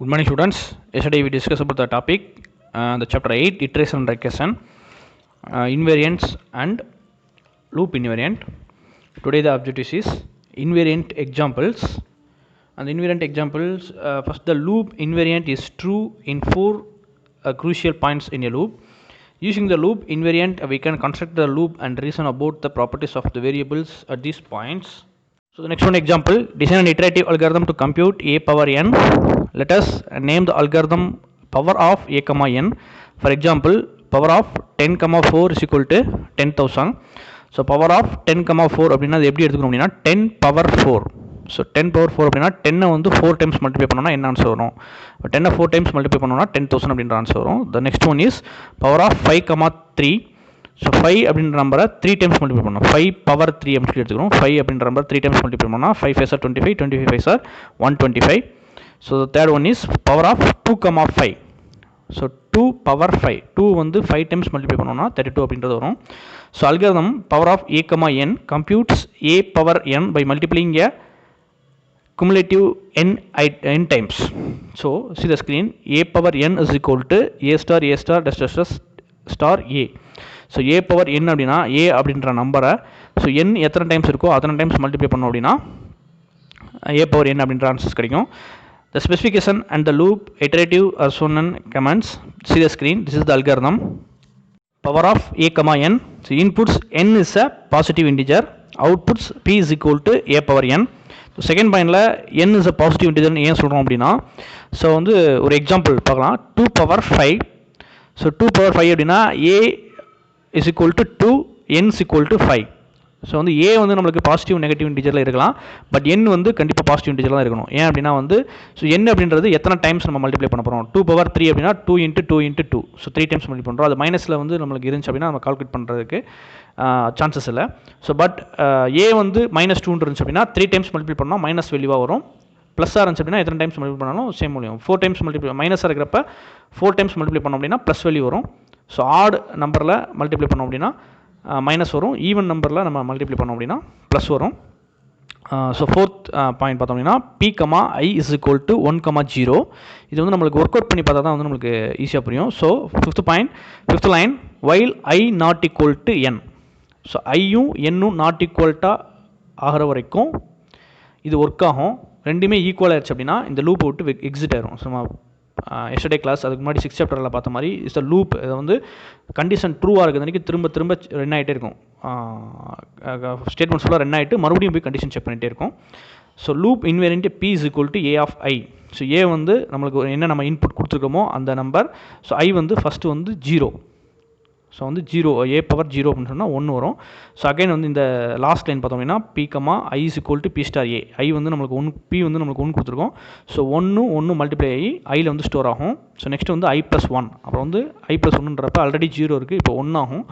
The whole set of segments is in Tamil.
Good morning, students. Yesterday we discussed about the topic, the chapter 8, iteration and regression, invariants and loop invariant. Today the objective is invariant examples. And the invariant examples, first the loop invariant is true in four crucial points in a loop. Using the loop invariant, we can construct the loop and reason about the properties of the variables at these points. So the next one example, design an iterative algorithm to compute a power n. Let us name the algorithm power of a comma n. For example, power of 10 comma 4 is equal to 10,000. So power of 10 comma 4 அப்படின்னா அது எப்படி எடுத்துக்கணும் அப்படின்னா 10 power 4. ஸோ 10 power 4 அப்படின்னா 10 வந்து 4 டைம்ஸ் மல்டிப்ளை பண்ணோம்னா என்ன ஆன்சர் வரும்? 10 4 டைம்ஸ் மல்டிப்ளை பண்ணோம்னா 10,000 அப்படின்ற ஆன்சர் வரும். The next one is power of 5 comma 3. So 5 அப்படின்ற நம்பரை 3 டைம்ஸ் மல்டிப்ளை பண்ணணும். 5 பவர் 3 அப்படின்னு சொல்லி எடுத்துக்கணும். 5 அப்படின்ற நம்பர் 3 டைம்ஸ் மல்டிப்ளை பண்ணோம்னா 5 5 star 25, 25 5 star 125. So third one is power of 2 comma 5. So 2 power 5, 2 வந்து 5 டைம்ஸ் மல்டிப்ளை பண்ணோம்னா 32 அப்படின்றது வரும். So algorithm power of a comma n computes a power n by multiplying a cumulative n times. So see the screen, a power n is equal to a star dash dash dash star a. So a power n அப்படின்னா a அப்படின்ற நம்பரை ஸோ n எத்தனை டைம்ஸ் இருக்கோ அத்தனை டைம்ஸ் மல்டிப்ளை பண்ணோம் அப்படின்னா a பவர் n அப்படின்ற ஆன்சர்ஸ் கிடைக்கும். The specification and the loop iterative are shown in comments. See the screen, this is the algorithm. Power of a comma n. So inputs n is a positive integer, outputs p is equal to a power n. So second பாயிண்டில் n இஸ் அ பாசிட்டிவ் இன்டிஜர்னு ஏன் சொல்கிறோம் அப்படின்னா ஸோ வந்து ஒரு எக்ஸாம்பிள் பார்க்கலாம். 2 பவர் 5. ஸோ 2 பவர் 5 அப்படின்னா a is equal to 2, n is equal to 5. So வந்து a வந்து நம்மளுக்கு பாசிட்டிவ் நெகட்டிவ் இன்டிஜரில் இருக்கலாம், பட் n வந்து கண்டிப்பாக பாசிட்டிவ் இன்டிஜரில் தான் இருக்கணும். ஏன் அப்படின்னா வந்து ஸோ n அப்படின்றது எத்தனை டைம்ஸ் நம்ம மல்டிப்ளை பண்ண போகிறோம். 2 பவர் 3 அப்படின்னா 2 into 2 into 2. So 3 times multiply பண்ணுறோம். அது மைனஸில் வந்து நம்மளுக்கு இருந்துச்சு அப்படின்னா நம்ம கால்குலேட் பண்ணுறதுக்கு சான்சஸ் இல்லை. ஸோ பட் a வந்து -2 இருந்துச்சு அப்படின்னா 3 டைம்ஸ் மல்டிப்ளை பண்ணால் மைனஸ் வேல்யூவாக வரும். ப்ளஸ்ஸாக இருந்துச்சு அப்படின்னா எத்தனை டைம்ஸ் மல்டிப்ளை பண்ணாலும் சேம் வேல்யூ. 4 டைம்ஸ் மல்டிப்ளை மைனஸாக இருக்கிறப்ப 4 டைம்ஸ் மல்டிப்ளை பண்ணோம் அப்படின்னா ப்ளஸ் வேல்யூ வரும். ஸோ ஆட் நம்பரில் மல்டிப்ளை பண்ணோம் அப்படின்னா மைனஸ் வரும். ஈவன் நம்பரில் நம்ம மல்டிப்ளை பண்ணோம் அப்படின்னா ப்ளஸ் வரும். ஸோ ஃபோர்த் பாயிண்ட் பார்த்தோம் அப்படின்னா p comma i is equal to 1 comma 0. இது வந்து நம்மளுக்கு ஒர்க் அவுட் பண்ணி பார்த்தா தான் வந்து நம்மளுக்கு ஈஸியாக புரியும். So fifth line while i not equal to n. So ஐயும் என்னும் நாட் ஈக்குவல்ட்டாக ஆகிற வரைக்கும் இது ஒர்க் ஆகும். ரெண்டுமே ஈக்குவல் ஆயிடுச்சு அப்படின்னா இந்த லூப்பை விட்டு எக்ஸிட் ஆயிரும். ஸோ எஸ்டர்டே கிளாஸ் அதுக்கு முன்னாடி 6th சாப்டரில் பார்த்த மாதிரி இஸ் த லூப். இதை வந்து கண்டிஷன் ட்ரூவாக இருக்கிறதுக்கு திரும்ப ரன் ஆகிட்டே இருக்கும். ஸ்டேட்மெண்ட்ஸ் ஃபுல்லாக ரன் ஆகிட்டு மறுபடியும் போய் கண்டிஷன் செக் பண்ணிகிட்டே இருக்கும். So loop invariant p is equal to a of i. So a வந்து நம்மளுக்கு என்ன நம்ம இன்புட் கொடுத்துருக்கோமோ அந்த நம்பர். ஸோ i வந்து ஃபஸ்ட்டு வந்து 0. ஸோ வந்து 0, a பவர் 0 அப்படின்னு சொன்னால் 1 வரும். ஸோ அகைன் வந்து இந்த லாஸ்ட் லைன் பார்த்தோம் அப்படின்னா p comma i is equal to p star a. i வந்து நம்மளுக்கு 1, p வந்து நம்மளுக்கு 1 கொடுத்துருக்கோம். ஸோ 1 மல்டிப்ளை ஆகி ஐயில் வந்து ஸ்டோர் ஆகும். ஸோ நெக்ஸ்ட் வந்து i + 1. அப்புறம் வந்து i + 1ன்றப்ப ஆல்ரெடி 0 இருக்குது, இப்போ 1 ஆகும்.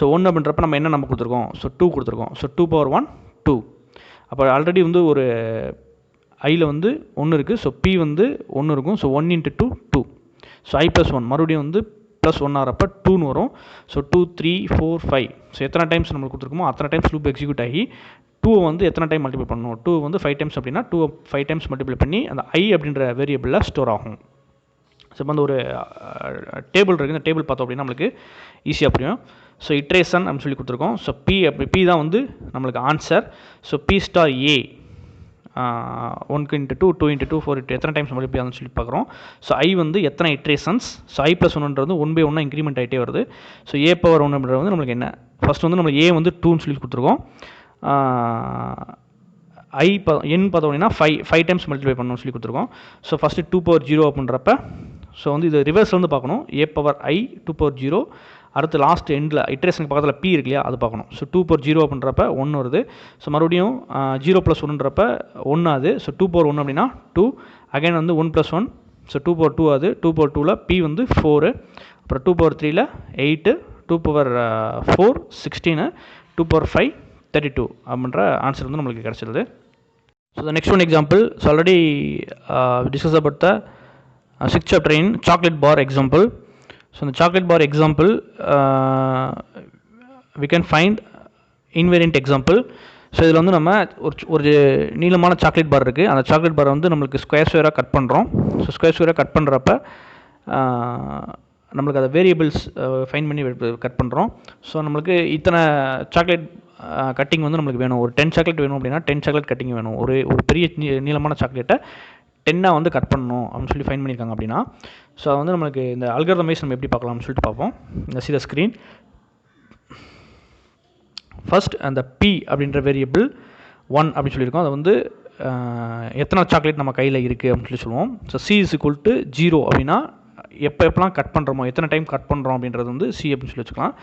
ஸோ 1 அப்படின்றப்ப நம்ம என்ன நம்பர் கொடுத்துருக்கோம். ஸோ 2 கொடுத்துருக்கோம். So 2 power 1 2. அப்போ ஆல்ரெடி வந்து ஒரு ஐயில் வந்து 1 இருக்குது. ஸோ p வந்து 1 இருக்கும். ஸோ 1 × 2 2. ஸோ i + 1 மறுபடியும் வந்து +1 ஆகிறப்ப 2ன்னு வரும். ஸோ 2 3 4 5. ஸோ எத்தனை டைம்ஸ் நம்மளுக்கு கொடுத்துருக்கோமோ அத்தனை டைம்ஸ் லூப் எக்ஸிக்யூட் ஆகி 2 வந்து எத்தனை டைம் மல்டிப்ளை பண்ணணும். 2 வந்து 5 டைம்ஸ் அப்படின்னா 2 5 டைம்ஸ் மல்டிப்ளை பண்ணி அந்த i அப்படின்ற வேரியபிளில் ஸ்டோர் ஆகும். ஸோ இப்போ வந்து ஒரு டேபிள் இருக்குது. இந்த டேபிள் பார்த்தோம் அப்படின்னா நம்மளுக்கு ஈஸியாக புரியும். ஸோ இட்ரேஷன் அப்படின்னு சொல்லி கொடுத்துருக்கோம். ஸோ p தான் வந்து நம்மளுக்கு answer. So p star a 1 × 2 2 × 2 4 எத்தனை டைம்ஸ் மல்டிப்ளை ஆகுதுன்னு சொல்லி பார்க்குறோம். ஸோ i வந்து எத்தனை இட்ரேஷன்ஸ். ஸோ i + 1ன்றது 1/1 இன்க்ரிமெண்ட் ஆகிட்டே வருது. ஸோ a பவர் 1 அப்படின்றது வந்து நம்மளுக்கு என்ன ஃபஸ்ட் வந்து நம்ம a வந்து 2ன்னு சொல்லி கொடுத்துருக்கோம். n பார்த்தோம் அப்படின்னா 5 டைம்ஸ் மல்டிப்ளை பண்ணணும்னு சொல்லி கொடுத்துருக்கோம். ஸோ ஃபஸ்ட்டு 2 பவர் 0 அப்படின்றப்ப ஸோ வந்து இது ரிவர்ஸில் வந்து பார்க்கணும். a power i 2 power 0. அடுத்து லாஸ்ட் எண்டில் இட்ரேஷனுக்கு பக்கத்தில் p இருக்கு இல்லையா, அது பார்க்கணும். ஸோ 2 பவர் 0 அப்படின்றப்ப 1 வருது. ஸோ மறுபடியும் 0 + 1ன்றப்ப 1 ஆகுது. ஸோ 2 பவர் 1 அப்படின்னா 2. அகைன் வந்து 1 + 1. ஸோ 2 பவர் 2 ஆகுது. 2 பவர் 2ல் p வந்து 4. அப்புறம் 2 பவர் 3ல் 8. 2 பவர் 4 16. 2 பவர் 5 32 அப்படின்ற ஆன்சர் வந்து நம்மளுக்கு கிடச்சிருது. So the next one example. So already discuss about the 6th chapter in chocolate bar example. So in the chocolate bar example we can find invariant example. So இதில் வந்து நம்ம ஒரு நீளமான சாக்லேட் பார் இருக்குது. அந்த சாக்லேட் பாரை வந்து நம்மளுக்கு ஸ்கொயராக கட் பண்ணுறோம். ஸோ ஸ்கொயராக கட் பண்ணுறப்ப நம்மளுக்கு அதை வேரியபிள்ஸ் ஃபைன் பண்ணி கட் பண்ணுறோம். ஸோ நம்மளுக்கு இத்தனை சாக்லேட் கட்டிங் வந்து நம்மளுக்கு வேணும். ஒரு 10 சாக்லேட் வேணும் அப்படின்னா 10 சாக்லேட் கட்டிங் வேணும். ஒரு பெரிய நீளமான சாக்லேட்டை 10 வந்து கட் பண்ணணும் அப்படின்னு சொல்லி ஃபைன் பண்ணியிருக்காங்க அப்படின்னா, ஸோ வந்து நம்மளுக்கு இந்த அல்காரிதம் வைஸ் நம்ம எப்படி பார்க்கலாம்னு சொல்லிட்டு பார்ப்போம். இந்த சி த ஸ்க்ரீன். ஃபர்ஸ்ட் அந்த பி அப்படின்ற வேரியபிள் 1 அப்படின்னு சொல்லியிருக்கோம். அதை வந்து எத்தனை சாக்லேட் நம்ம கையில் இருக்குது அப்படின்னு சொல்லி சொல்லுவோம். So C is equal to 0 அப்படின்னா எப்போலாம் கட் பண்ணுறோமோ, எத்தனை டைம் கட் பண்ணுறோம் அப்படின்றது வந்து சி அப்படின்னு சொல்லி வச்சுக்கலாம்.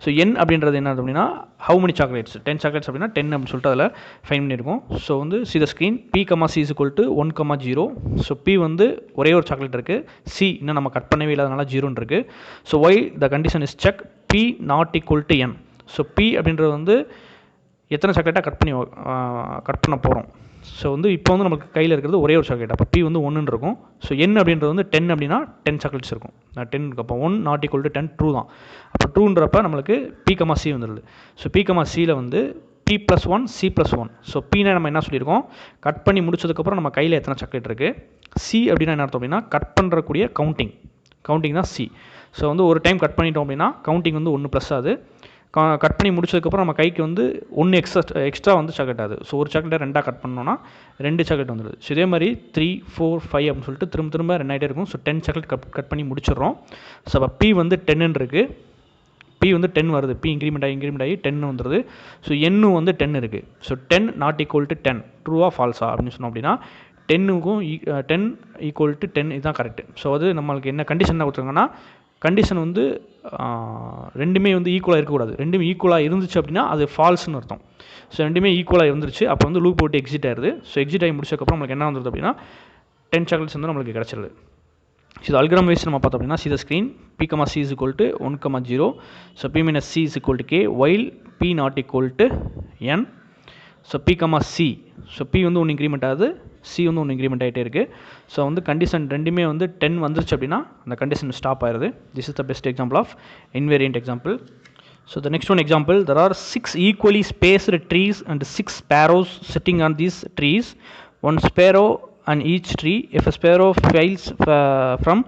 ஸோ என் அப்படின்றது என்ன அப்படின்னா ஹவு மெனி சாக்லேட்ஸ், 10 சாக்லேட்ஸ் அப்படின்னா 10 அப்படின்னு சொல்லிட்டு அதில் ஃபைன் பண்ணியிருக்கோம். ஸோ வந்து see the screen p comma c is equal to 1,0. So p வந்து ஒரே ஒரு சாக்லேட் இருக்குது, சி இன்னும் நம்ம கட் பண்ணவே இல்லாதனால 0 இருக்குது. So why the condition is check p not equal to n. So p அப்படின்றது வந்து எத்தனை சாக்லேட்டாக கட் பண்ண போகிறோம். ஸோ வந்து இப்போ வந்து நமக்கு கையில் இருக்கிறது ஒரே ஒரு சாக்லேட். அப்போ பி வந்து 1 இருக்கும். ஸோ என் அப்படின்றது வந்து 10 அப்படின்னா 10 சாக்லேட்ஸ் இருக்கும். 10 இருக்கு. அப்போ 1 நாட் ஈக்குவல் டு 10 ட்ரூ தான். அப்போ ட்ரூன்றப்ப நம்மளுக்கு பி கமா சி வந்துடுது. ஸோ பி கமா சியில் வந்து p plus 1 c plus 1. So பின்னா நம்ம என்ன சொல்லியிருக்கோம், கட் பண்ணி முடிச்சதுக்கப்புறம் நம்ம கையில் எத்தனை சாக்லேட் இருக்குது. சி அப்படின்னா என்ன அர்த்தம் அப்படின்னா கட் பண்ணுறக்கூடிய கவுண்டிங் தான் சி. ஸோ வந்து ஒரு டைம் கட் பண்ணிட்டோம் அப்படின்னா கவுண்டிங் வந்து 1 ப்ளஸ் ஆகுது. கட் பண்ணி முடிச்சதுக்கப்புறம் நம்ம கைக்கு வந்து 1 எக்ஸ்ட்ரா வந்து சாக்லேட் ஆகுது. ஸோ ஒரு சாக்லேட்டை 2 கட் பண்ணோன்னா 2 சாக்லேட் வந்துடுது. ஸோ இதே மாதிரி 3, 4, 5 அப்படின்னு சொல்லிட்டு திரும்ப 2 ஆகிட்டே இருக்கும். ஸோ 10 சாக்லேட் கட் பண்ணி முடிச்சிடுறோம். ஸோ அப்போ பி வந்து 10 இருக்குது. பி வந்து 10 வருது. பி இன்க்ரிமெண்ட் ஆகி 10 வந்துடுது. ஸோ எண்ணும் வந்து 10 இருக்குது. ஸோ 10 நாட் ஈக்குவல் டு 10 ட்ரூவா ஃபால்ஸா அப்படின்னு சொன்னோம் அப்படின்னா 10 ஈக்குவல் டு 10 இதுதான் கரெக்ட். ஸோ அது நம்மளுக்கு என்ன கண்டிஷன் என்ன கொடுத்துருங்கன்னா, கண்டிஷன் வந்து ரெண்டுமே வந்து ஈக்குவலாக இருக்கக்கூடாது. ரெண்டுமே ஈக்குவலாக இருந்துச்சு அப்படின்னா அது ஃபால்ஸ்னு அர்த்தம். ஸோ ரெண்டுமே ஈக்குவலாக இருந்துருச்சு. அப்போ வந்து லூப் போட்டு எக்ஸிட் ஆயிடுது. ஸோ எக்ஸிட் ஆகி முடிச்சதுக்கப்புறம் நம்மளுக்கு என்ன வந்துடுது அப்படின்னா 10 சாக்லேட்ஸ் வந்து நம்மளுக்கு கிடச்சிருது. ஸோ இது அல்காரிதம் வைஸ் நம்ம பார்த்தோம் அப்படின்னா see the screen p comma c is equal to 1,0. So p minus c is equal to k while p not equal to n. So p comma c. So p வந்து 1 இன்க்ரிமெண்ட் ஆகுது, சி வந்து 1 இன்க்ரிமெண்ட் ஆகிட்டே இருக்குது. ஸோ வந்து கண்டிஷன் ரெண்டுமே வந்து 10 வந்துருச்சு அப்படின்னா அந்த கண்டிஷன் ஸ்டாப் ஆயிடுது. This is the best example of invariant example. So the next one example, there are 6 equally spaced trees and 6 sparrows sitting on these trees. One sparrow on each tree. If a sparrow fails from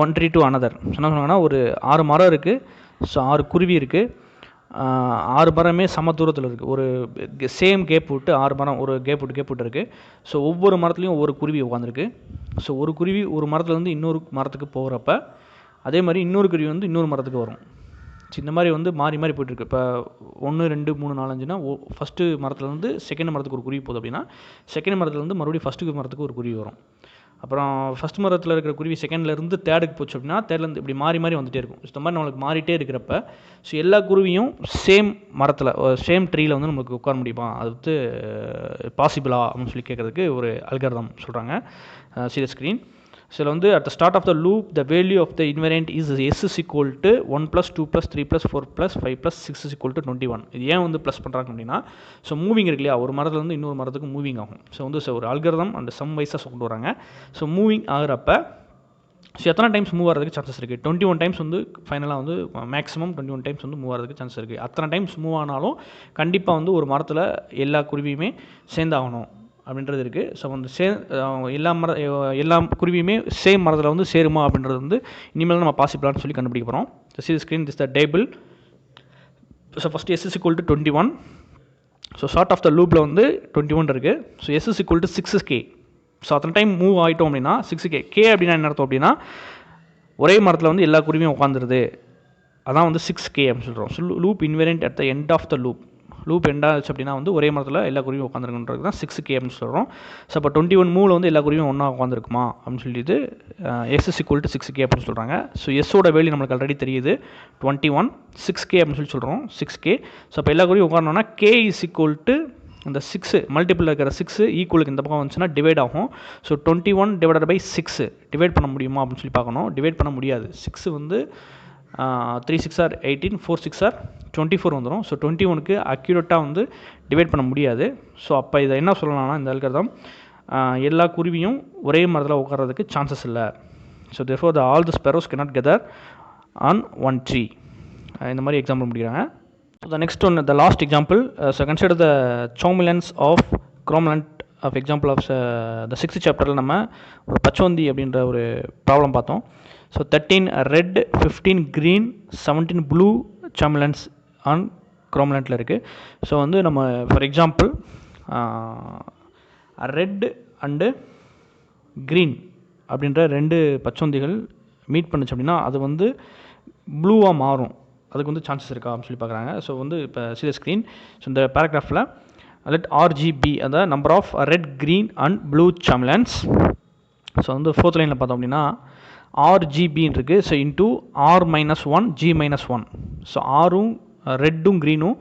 one tree to another. என்ன சொன்னாங்கன்னா ஒரு 6 மரம் இருக்குது. ஸோ 6 குருவி இருக்குது. 6 மரமே சம தூரத்தில் இருக்குது. ஒரு சேம் கேப் விட்டு 6 மரம் ஒரு கேப் விட்டு இருக்குது. ஸோ ஒவ்வொரு மரத்துலையும் ஒவ்வொரு குருவி உட்காந்துருக்கு. ஸோ ஒரு குருவி ஒரு மரத்துலேருந்து இன்னொரு மரத்துக்கு போகிறப்ப அதே மாதிரி இன்னொரு குருவி வந்து இன்னொரு மரத்துக்கு வரும். இந்த மாதிரி வந்து மாறி போய்ட்டுருக்கு. இப்போ 1, 2, 3, 4, 5னா ஃபஸ்ட்டு மரத்துலேருந்து செகண்ட் மரத்துக்கு ஒரு குருவி போகுது அப்படின்னா செகண்ட் மரத்துலேருந்து மறுபடியும் ஃபஸ்ட்டு மரத்துக்கு ஒரு குருவி வரும். அப்புறம் ஃபஸ்ட் மரத்தில் இருக்கிற குருவி செகண்ட்லேருந்து தேர்டுக்கு போச்சு அப்படின்னா தேர்ட்லேருந்து இப்படி மாறி வந்துகிட்டே இருக்கும். இந்த மாதிரி நம்மளுக்கு மாறிட்டே இருக்கிறப்ப ஸோ எல்லா குருவியும் சேம் மரத்தில் சேம் ட்ரீயில் வந்து நம்மளுக்கு உட்கார முடியுமா, அது வந்து பாசிபிளா அப்படின்னு சொல்லி கேட்குறதுக்கு ஒரு அல்காரிதம் சொல்கிறாங்க. C the screen. ஸோ இதில் வந்து at the start of the loop the value of the invariant is S is equal to 1 + 2 + 3 + 4 + 5 + 6 is equal to 21. இது ஏன் வந்து ப்ளஸ் பண்ணுறாங்க அப்படின்னா ஸோ மூவிங் இருக்கு இல்லையா, ஒரு மரத்துலேருந்து இன்னொரு மரத்துக்கு மூவிங் ஆகும். ஸோ வந்து ஒரு அல்காரிதம் அண்ட் சம் வைஸாக கொண்டு வராங்க. ஸோ மூவிங் ஆகிறப்ப ஸோ எத்தனை டைம்ஸ் மூவ் ஆகிறதுக்கு சான்சஸ் இருக்குது, 21 டைம்ஸ் வந்து ஃபைனலாக வந்து மேக்ஸிமம் 21 டைம்ஸ் வந்து மூவ் ஆகிறதுக்கு சான்சஸ் இருக்குது. அத்தனை டைம்ஸ் மூவ் ஆனாலும் கண்டிப்பாக வந்து ஒரு மரத்தில் எல்லா குருவியுமே சேர்ந்தாகணும் அப்படின்றது இருக்குது. ஸோ வந்து எல்லா குருவியுமே சேம் மரத்தில் வந்து சேருமா அப்படின்றது வந்து இனிமேல் நம்ம பாசிபிளான்னு சொல்லி கண்டுபிடிக்க போகிறோம். See screen this the table. So first S is equal to 21. So short of the லூப்பில் வந்து 21 இருக்குது. So S is equal to 6k. So அத்தனை டைம் மூவ் ஆகிட்டோம் அப்படின்னா 6k. கே அப்படின்னா என்ன அர்த்தம் அப்படின்னா ஒரே மரத்தில் வந்து எல்லா குருவியும் உட்காந்துருது, அதான் வந்து 6k அப்படின்னு சொல்கிறோம். So loop invariant at the end of the loop எண்டாச்சு அப்படின்னா வந்து ஒரே மரத்தில் எல்லா குருவியும் உட்காந்துருக்குன்றது தான் 6k அப்படின்னு சொல்கிறோம். ஸோ அப்போ 21 மூவில் வந்து எல்லா குருவியும் ஒன்றா உட்காந்துருக்குமா அப்படின்னு சொல்லிட்டு S is equal to 6k அப்படின்னு சொல்கிறாங்க. ஸோ எஸ்ஸோட வேல்யூ நம்மளுக்கு ஆல்ரெடி தெரியுது 21, 6k அப்படின்னு சொல்லி சொல்கிறோம் 6k. ஸோ அப்போ எல்லா குருவியும் உட்காரணும்னா k இஸ் ஈக்குவல் டு இந்த 6 மல்டிபிள் இருக்கிற 6 ஈக்குவலுக்கு இந்த பக்கம் வந்துச்சுன்னா டிவைட் ஆகும். ஸோ 21 டிவைடட் பை 6 டிவைட் பண்ண முடியுமா அப்படின்னு சொல்லி பார்க்கணும். டிவைட் பண்ண முடியாது. 6 வந்து 3 6 are 18, 4 6 are 24 வந்துடும். ஸோ 21க்கு அக்யூரேட்டாக வந்து டிவைட் பண்ண முடியாது. ஸோ அப்போ இதை என்ன சொல்லலாம்னா இந்த அல்காரிதம் எல்லா குருவியும் ஒரே மரத்தில் உட்கார்றதுக்கு சான்சஸ் இல்லை. So therefore the all the sparrows cannot gather on one tree. இந்த மாதிரி எக்ஸாம்பிள் முடிக்கிறாங்க. So the next one, the last example, so consider the chromalence of chromalant of example of the sixth chapter நம்ம ஒரு பச்சோந்தி அப்படின்ற ஒரு ப்ராப்ளம் பார்த்தோம். So 13 red 15 green 17 blue chromalence on chromalantல இருக்குது. ஸோ வந்து நம்ம for example red and green அப்படின்ற ரெண்டு பச்சோந்திகள் மீட் பண்ணுச்சு அப்படின்னா அது வந்து ப்ளூவாக மாறும், அதுக்கு வந்து சான்சஸ் இருக்கா அப்படின்னு சொல்லி பார்க்குறாங்க. ஸோ வந்து இப்போ சி ஸ்க்ரீன். ஸோ இந்த பேராகிராஃபில் லெட் RGB அந்த number of red green and blue chromalance. So வந்து ஃபோர்த் லைனில் பார்த்தோம் அப்படின்னா RGBன்னு இருக்குது. So into R-1 G-1. So ஆரும் ரெட்டும் க்ரீனும்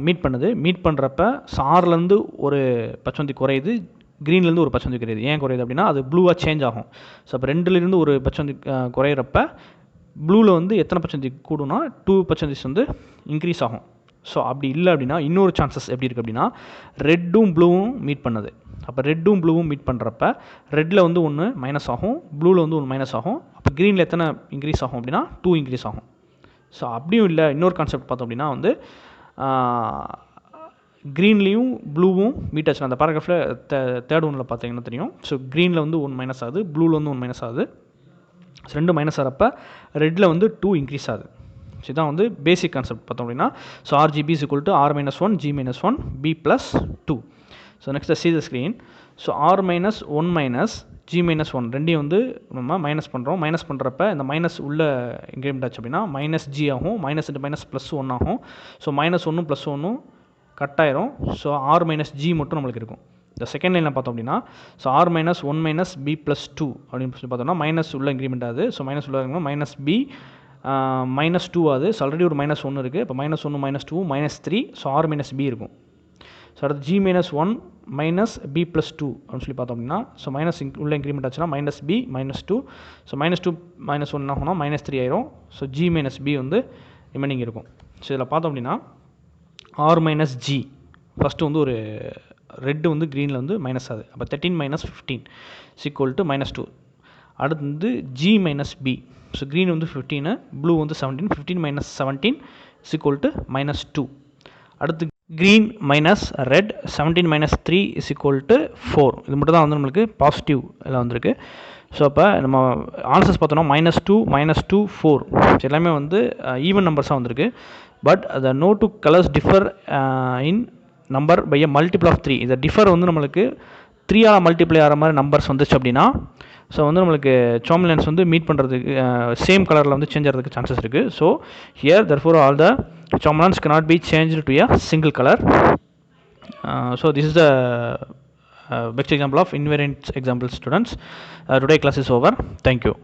மீட் பண்ணுது. மீட் பண்ணுறப்ப ஸோ ஆர்லேருந்து ஒரு பச்சோந்தி குறையுது, க்ரீன்லேருந்து ஒரு பச்சோந்தி குறையுது. ஏன் குறையுது அப்படின்னா அது ப்ளூவாக சேஞ்ச் ஆகும். ஸோ அப்போ ரெண்டுலேருந்து ஒரு பச்சோந்தி குறையிறப்ப ப்ளூவில் வந்து எத்தனை பர்சன்டேஜ் கூடுனா 2 பர்சன்டேஜ் வந்து இன்க்ரீஸ் ஆகும். ஸோ அப்படி இல்லை அப்படின்னா இன்னொரு சான்சஸ் எப்படி இருக்குது அப்படின்னா ரெட்டும் ப்ளூவும் மீட் பண்ணுது. அப்போ ரெட்டும் ப்ளூவும் மீட் பண்ணுறப்ப ரெட்டில் வந்து ஒன்று மைனஸ் ஆகும், ப்ளூவில் வந்து ஒன்று மைனஸ் ஆகும். அப்போ க்ரீனில் எத்தனை இன்க்ரீஸ் ஆகும் அப்படின்னா 2 இன்க்ரீஸ் ஆகும். ஸோ அப்படியும் இல்லை, இன்னொரு கான்செப்ட் பார்த்தோம் அப்படின்னா வந்து க்ரீன்லேயும் ப்ளூவும் மீட் ஆச்சு. அந்த பேராகிராஃபில் தேர்ட் ஒன்றில் பார்த்தீங்கன்னா தெரியும். ஸோ க்ரீனில் வந்து 1 மைனஸ் ஆகுது, ப்ளூவில் வந்து 1 மைனஸ் ஆகுது. ஸோ 2 மைனஸ் ஆகிறப்ப ரெட்டில் வந்து 2 இன்க்ரீஸ் ஆகுது. ஸோ இதான் வந்து பேசிக் கான்செப்ட் பார்த்தோம் அப்படின்னா. So RGB is equal to R-1 G-1 B+2. So next C the screen. So R-1 G-1 ரெண்டையும் வந்து நம்ம மைனஸ் பண்ணுறோம். மைனஸ் பண்ணுறப்ப இந்த மைனஸ் உள்ள இன்க்ரிமெண்ட் ஆச்சு அப்படின்னா -G ஆகும், -into +1 ஆகும். ஸோ -1 +1 கட் ஆயிரும். ஸோ R-G மட்டும் நம்மளுக்கு இருக்கும். இந்த செகண்ட் லைனில் பார்த்தோம் அப்படின்னா ஸோ R-1 B+2 அப்படின்னு சொல்லி பார்த்தோம்னா மைனஸ் உள்ள இன்க்ரிமெண்ட் ஆகுது. ஸோ மைனஸ் உள்ள -B -2 ஆகுது. ஸோ ஆல்ரெடி ஒரு -1 இருக்குது. இப்போ -1 -2 -3. ஸோ R-B இருக்கும். ஸோ அடுத்து G-1 B+2 அப்படின்னு சொல்லி பார்த்தோம் அப்படின்னா ஸோ மைனஸ் உள்ள இன்க்ரிமெண்ட் ஆச்சுன்னா -B -2. ஸோ -2 -1 என்ன ஆகும்னா -3 ஆயிரும். ஸோ G-B வந்து ரிமைனிங் இருக்கும். ஸோ இதில் பார்த்தோம் அப்படின்னா R-G ஃபஸ்ட்டு வந்து ஒரு ரெட்டு வந்து க்ரீனில் வந்து மைனஸ் ஆகுது. அப்போ 13 - 15 = -2. அடுத்து வந்து G-B. ஸோ க்ரீன் வந்து 15, ப்ளூ வந்து 17. 15 - 17 = -2. அடுத்து க்ரீன் மைனஸ் ரெட் 17 - 3 = 4. இது மட்டும் தான் வந்து நம்மளுக்கு பாசிட்டிவ் இதில் வந்திருக்கு. ஸோ அப்போ நம்ம ஆன்சர்ஸ் பார்த்தோன்னா -2 -2 4 எல்லாமே வந்து ஈவன் நம்பர்ஸாக வந்திருக்கு. But the no two colors differ in number by a multiple of 3. இந்த டிஃபர் வந்து நம்மளுக்கு 3ஆல் மல்டிப்ளை ஆகிற மாதிரி நம்பர்ஸ் வந்துச்சு அப்படின்னா ஸோ வந்து நம்மளுக்கு chromalance வந்து மீட் பண்ணுறதுக்கு சேம் கலரில் வந்து சேஞ்ச் ஆகிறதுக்கு சான்சஸ் இருக்குது. So here therefore all the chromalance cannot be changed to a single color. So this is the best example of invariant example, students. Today class is over. Thank you.